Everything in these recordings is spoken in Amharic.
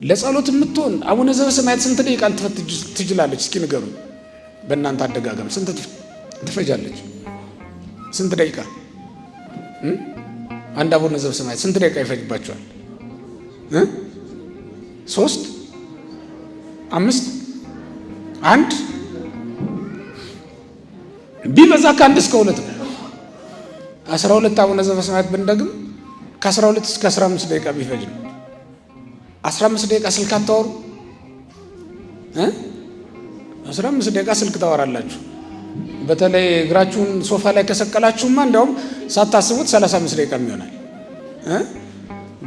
ለጸሎት የምትሆን አቡነ ዘበሰማያት ስንት ደቂቃ ትጅላለች? እስኪ ንገሩ። በእናንተ አደጋገም ስንት ትፈጃለች? ስንት ደቂቃ? አንድ አቡነ ዘበሰማያት ስንት ደቂቃ ይፈጅባቸዋል? 3 5 1 ቢበዛ ከአንድ እስከ 2 ነው። 12 አቡነ ዘበሰማያት ብንደግም ከ12 እስከ 15 ደቂቃ ቢፈጅ ነው። 15 ደቂቃ ስልክ አታወሩ? 15 ደቂቃ ስልክ ታወራላችሁ። በተለይ እግራችሁን ሶፋ ላይ ከሰቀላችሁማ እንደውም ሳታስቡት 35 ደቂቃ ይሆናል።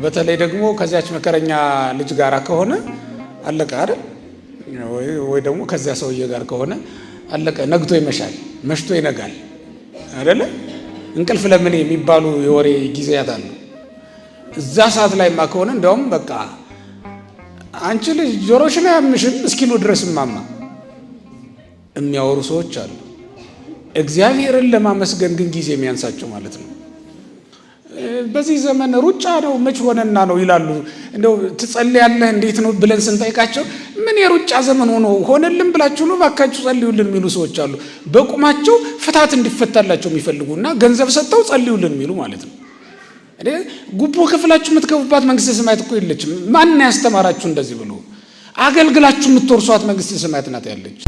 በተለይ ደግሞ ከዚያች መከረኛ ልጅ ጋር ከሆነ አለቀ አይደል? ወይ ደግሞ ከዚያ ሰውዬ ጋር ከሆነ አለቀ። ነግቶ ይመሻል፣ መሽቶ ይነጋል አይደለ? እንቅልፍ ለምን የሚባሉ የወሬ ጊዜያት አሉ። እዛ ሰዓት ላይማ ከሆነ እንደውም በቃ አንቺ ልጅ ጆሮሽን አያምሽም እስኪሉ ድረስ ማማ የሚያወሩ ሰዎች አሉ። እግዚአብሔርን ለማመስገን ግን ጊዜ የሚያንሳቸው ማለት ነው። በዚህ ዘመን ሩጫ ነው መች ሆነና ነው ይላሉ። እንደው ትጸልያለህ እንዴት ነው ብለን ስንጠይቃቸው ምን የሩጫ ዘመን ሆነልን ብላችሁ ነው ባካችሁ ጸልዩልን የሚሉ ሰዎች አሉ። በቁማቸው ፍታት እንዲፈታላቸው የሚፈልጉና ገንዘብ ሰጥተው ጸልዩልን የሚሉ ማለት ነው። ጉቦ ከፍላችሁ የምትገቡባት መንግስተ ሰማያት እኮ የለችም። ማን ያስተማራችሁ እንደዚህ ብሎ? አገልግላችሁ የምትወርሷት መንግስተ ሰማያት ናት ያለች።